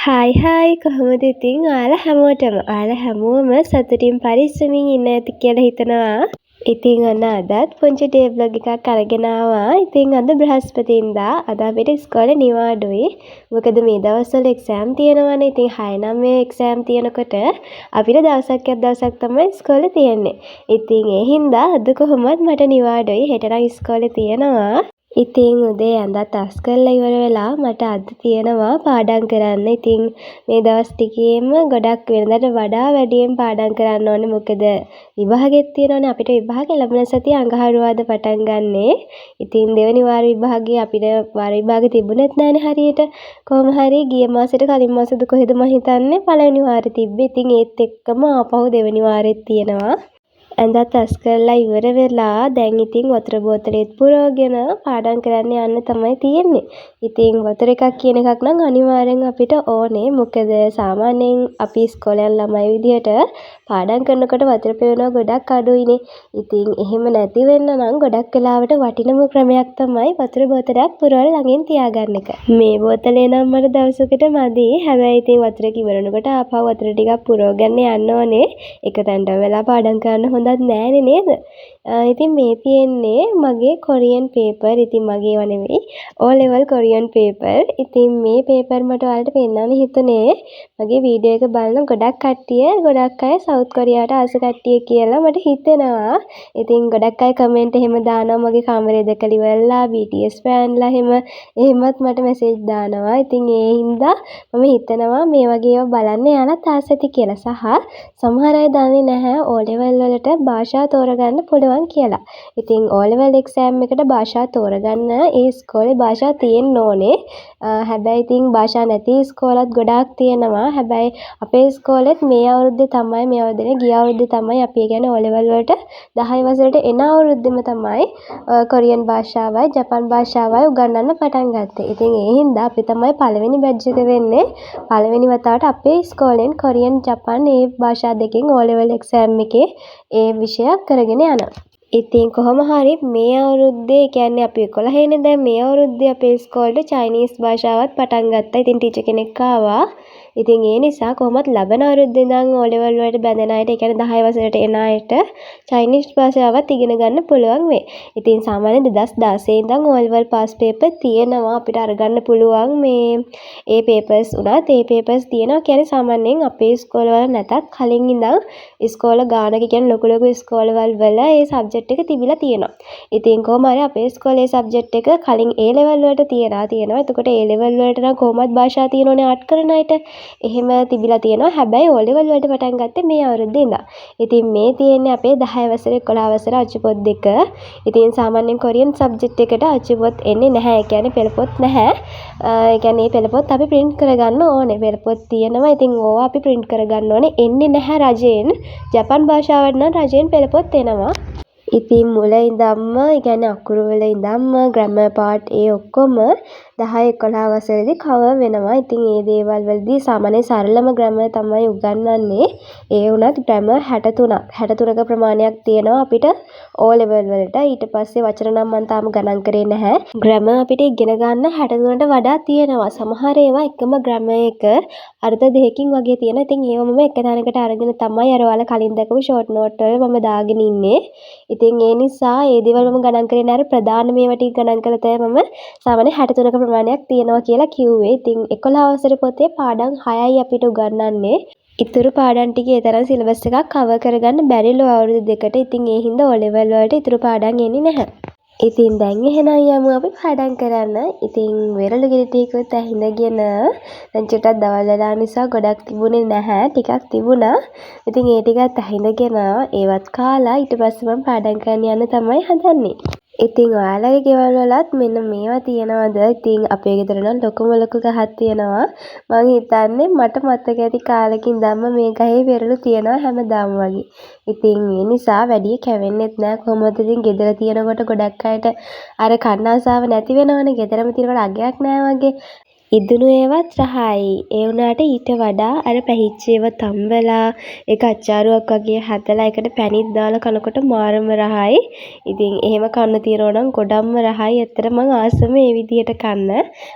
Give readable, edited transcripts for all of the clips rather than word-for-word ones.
Hi hi කොහොමද ඉතින් ඔයාලා හැමෝම සතුටින් පරිස්සමින් ඉන්න ඇති කියලා හිතනවා. ඉතින් ඔන්න අදත් පුංචි ඩේ ව්ලොග් එකක් අරගෙන ආවා. ඉතින් අද බ්‍රහස්පතින්දා අද අපිට ඉස්කෝලේ නිවාඩුයි. මොකද මේ දවස්වල එක්සෑම් තියෙනවානේ. ඉතින් 6 9 එක්සෑම් තියෙනකොට අපිට දවසක් තමයි ඉස්කෝලේ තියෙන්නේ. ඉතින් ඒ හින්දා අද කොහොමත් මට නිවාඩුයි. හෙට නම් ඉස්කෝලේ තියෙනවා. ඉතින් උදේ ඇඳත් අස් කරලා ඉවර වෙලා මට අද තියෙනවා පාඩම් කරන්න. ඉතින් මේ දවස් ටිකේම ගොඩක් වෙනදාට වඩා වැඩියෙන් පාඩම් කරන්න ඕනේ. මොකද විභාගෙත් තියෙනවානේ අපිට. විභාගෙ ලැබෙන සතිය අඟහරුවාදා පටන් ගන්නෙ. ඉතින් දෙවෙනි වාර විභාගේ අපිට වාර විභාගෙ තිබුණෙත් නැහැනේ හරියට. කොහොම හරි ගිය මාසෙට කලින් මාසෙද කොහෙද මං හිතන්නේ පළවෙනි වාරේ තිබ්බේ. ඉතින් ඒත් එක්කම ආපහු දෙවෙනි වාරෙත් තියෙනවා. ඇඳත් අස් කරලා ඉවර වෙලා දැන් ඉතින් වතුර බෝතලෙත් පුරවගෙන පාඩම් කරන්න යන්න තමයි තියෙන්නේ. ඉතින් වතුර එකක් කියන එකක් නම් අනිවාර්යෙන් අපිට ඕනේ. මොකද සාමාන්‍යයෙන් අපි ඉස්කෝලේ යන ළමයි විදියට පාඩම් කරනකොට වතුර පෙවෙනවා ගොඩක් අඩුයිනේ. ඉතින් එහෙම නැති වෙන්න නම් ගොඩක් වෙලාවට වටිනම ක්‍රමයක් තමයි වතුර බෝතලයක් පුරවලා ළඟින් තියාගන්න එක. මේ බෝතලේ නම් මට දවසකට මදි. හැබැයි ඉතින් වතුර කිවරනකොට ආපහු වතුර ටිකක් පුරවගෙන යන්න ඕනේ. එක තැනට වෙලා පාඩම් කරන්න හොඳ නෑනේ නේද? ඉතින් මේ තියෙන්නේ මගේ කොරියන් පේපර්. ඉතින් මගේ ඒවා නෙවෙයි. O level Korean paper. ඉතින් මේ පේපර් මට ඔයාලට පෙන්නන්න හිතුනේ. මගේ වීඩියෝ එක බලන ගොඩක් අය සවුත් කොරියාවට ආස කට්ටිය කියලා මට හිතෙනවා. ඉතින් ගොඩක් අය කමෙන්ට් එහෙම දානවා මගේ කාමරේ දැකලා ඉවරලා BTS ෆෑන්ලා එහෙමත් මට මැසේජ් දානවා. ඉතින් ඒ හින්දා මම හිතනවා මේ වගේ ඒවා බලන්න යාලත් ආස ඇති කියලා. සහ සමහර අය දන්නේ නැහැ O level වලට භාෂා තෝරගන්න පුළුවන් කියලා. ඉතින් O level exam එකට භාෂා තෝරගන්න ඒ ඉස්කෝලේ භාෂා තියෙන්න ඕනේ. හැබැයි ඉතින් භාෂා නැති ඉස්කෝලත් ගොඩාක් තියෙනවා. හැබැයි අපේ ඉස්කෝලෙත් මේ අවුරුද්දේ ගිය අවුරුද්දේ තමයි අපි කියන්නේ O level වලට 10 වසරට එන අවුරුද්දෙම තමයි කොරියන් භාෂාවයි ජපන් භාෂාවයි උගන්වන්න පටන් ගත්තේ. ඉතින් ඒ හින්දා අපි තමයි පළවෙනි බැච් එක වෙන්නේ. පළවෙනි වතාවට අපේ ඉස්කෝලෙන් කොරියන් ජපන් ඒ භාෂා දෙකෙන් O level exam එකේ ඒ විෂයක් කරගෙන යනවා. ඉතින් කොහොම හරි මේ අවුරුද්දේ කියන්නේ අපි 11 නේ දැන් මේ අවුරුද්දේ අපේ ඉස්කෝලේ චයිනීස් භාෂාවත් පටන් ගත්තා. ඉතින් ටීචර් කෙනෙක් ආවා. ඉතින් ඒ නිසා කොහොමත් ලබන අවුරුද්දේ ඉඳන් O level වලට බැඳෙන අයට, ඒ කියන්නේ 10 වසරට එන අයට චයිනීස් භාෂාවත් ඉගෙන ගන්න පුළුවන් වෙයි. ඉතින් සාමාන්‍යයෙන් 2016 ඉඳන් O level පාස් පේපර් තියෙනවා අපිට අරගන්න පුළුවන් මේ ඒ පේපර්ස් උනත් ඒ පේපර්ස් තියෙනවා කියන්නේ සාමාන්‍යයෙන් අපේ ඉස්කෝලවල නැතත් කලින් ඉඳන් ඉස්කෝල ගානක කියන්නේ ලොකු ඉස්කෝලවල වල ඒ සබ්ජෙක්ට් එක තිබිලා තියෙනවා. ඉතින් කොහොම හරි අපේ ඉස්කෝලේ සබ්ජෙක්ට් එක කලින් A level වලට තියෙනවා. එතකොට A level වලට නම් කොහොමත් භාෂා තියෙනෝනේ ආර්ට් කරන අයට. එහෙම තිබිලා තියෙනවා. හැබැයි O level වලට පටන් ගත්තේ මේ අවුරුද්දේ ඉඳන්. ඉතින් මේ තියෙන්නේ අපේ 10 වසර 11 වසර අච්චුපොත් දෙක. ඉතින් සාමාන්‍යයෙන් කොරියන් සබ්ජෙක්ට් එකට අච්චුපොත් එන්නේ නැහැ. ඒ කියන්නේ පෙළපොත් නැහැ. ඒ කියන්නේ මේ පෙළපොත් අපි print කරගන්න ඕනේ. පෙළපොත් තියෙනවා. ඉතින් ඕවා අපි print කරගන්න ඕනේ. එන්නේ නැහැ රජයෙන්. ජපන් භාෂාවට නම් රජයෙන් පෙළපොත් එනවා. ඉතින් මුල ඉඳන්ම ඒ කියන්නේ අකුරු වල ඉඳන්ම grammar part ඒ ඔක්කොම 10 11 වසරේදී cover වෙනවා. ඉතින් මේ දේවල් වලදී සාමාන්‍යයෙන් සරලම grammar තමයි උගන්වන්නේ. ඒ වුණත් grammar 63ක ප්‍රමාණයක් තියෙනවා අපිට O level වලට. ඊට පස්සේ වචන නම් මම තාම ගණන් කරේ නැහැ. grammar අපිට ඉගෙන ගන්න 63ට වඩා තියෙනවා. සමහර ඒවා එකම grammar එක අර්ථ දෙකකින් වගේ තියෙනවා. ඉතින් ඒව මම එක තැනකට අරගෙන තමයි අර ඔයාලා කලින් දැකපු short note වල මම දාගෙන ඉන්නේ. ඉතින් ඒ නිසා ඒ දේවල් මම ගණන් කරේ නැහැ. ප්‍රධාන මේවා ටික ගණන් කළා තමයි මම සාමාන්‍ය 63ක ප්‍රමාණයක් තියෙනවා කියලා කිව්වේ. ඉතින් 11 වසරේ පොතේ පාඩම් 6යි අපිට උගන්වන්නේ. ඉතුරු පාඩම් ටිකේ ඒ තරම් සිලබස් එකක් කවර් කරගන්න බැරිලු අවුරුදු දෙකට. ඉතින් ඒ හින්දා O level වලට ඉතුරු පාඩම් එන්නේ නැහැ. ඉතින් දැන් එහෙනම් යමු අපි පාඩම් කරන්න. ඉතින් වෙරළු ගෙඩි ටිකත් ඇහිඳගෙන දැන් චුට්ටක් දවල් වෙලා නිසා ගොඩක් තිබුණේ නැහැ. ටිකක් තිබුණා. ඉතින් ඒ ටිකත් ඇහිඳගෙන ඒවත් කාලා ඊට පස්සේ මම පාඩම් කරන්න යන්න තමයි හදන්නේ. ඉතින් ඔයාලගේ ගෙවල් වලත් මෙන්න මේවා තියනවාද? ඉතින් අපේ ගෙදර නම් ලොකු ගහක් තියෙනවා. මං හිතන්නේ මට මතක ඇති කාලෙක ඉඳන්ම මේ ගහේ වෙරළු තියෙනවා හැමදාම වගේ. ඉතින් ඒ නිසා වැඩි කැවෙන්නෙත් නෑ. කොහොමද ඉතින් ගෙදර තියෙනකොට ගොඩක් අයට අර කන්න ආසාව නැති වෙනවනේ. ගෙදරම තියෙනකොට අගයක් නෑ වගේ. ඉදුණු ඒවත් රහයි. ඒ වුණාට ඊට වඩා අර පැහිච්ච ඒවා තම්බලා ඒක අච්චාරුවක් වගේ හදලා ඒකට පැණිත් දාලා කනකොට මාරම රහයි. ඉතින් එහෙම කන්න තියනවා නම් ගොඩක්ම රහයි. ඇත්තට මං ආසම ඒ විදිහට කන්න.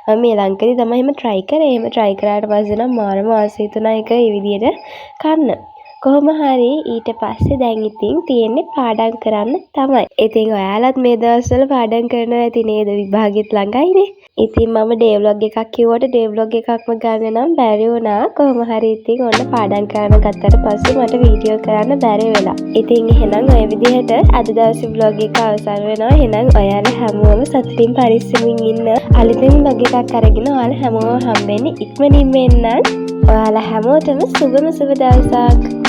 මම මේ ලංකේදී තමයි එහෙම try කරේ. එහෙම try කරාට පස්සේ නම් මාරම ආසයි තුනා ඒක ඒ විදිහට කන්න. කොහොම හරි ඊට පස්සේ දැන් ඉතින් තියෙන්නේ පාඩම් කරන්න තමයි. ඉතින් ඔයාලත් මේ දවස්වල පාඩම් කරනවා ඇති නේද? විභාගෙත් ළඟයිනේ. ඉතින් මම ඩේ ව්ලොග් එකක් කිව්වට ඩේ ව්ලොග් එකක්ම ගන්න නම් බැරි වුණා. කොහොම හරි ඉතින් ඔන්න පාඩම් කරන්න ගත්තට පස්සේ මට වීඩියෝ කරන්න බැරි වෙලා. ඉතින් එහෙනම් ඔය විදිහට අද දවසේ ව්ලොග් එක අවසන් වෙනවා. එහෙනම් ඔයාලා හැමෝම සතුටින් පරිස්සමින් ඉන්න. අලුතෙන් ව්ලොග් එකක් අරගෙන ඔයාලා හැමෝම හම්බෙන්නේ ඉක්මනින්ම එන්නම්. ඔයාලා හැමෝටම සුබම සුබ දවසක්.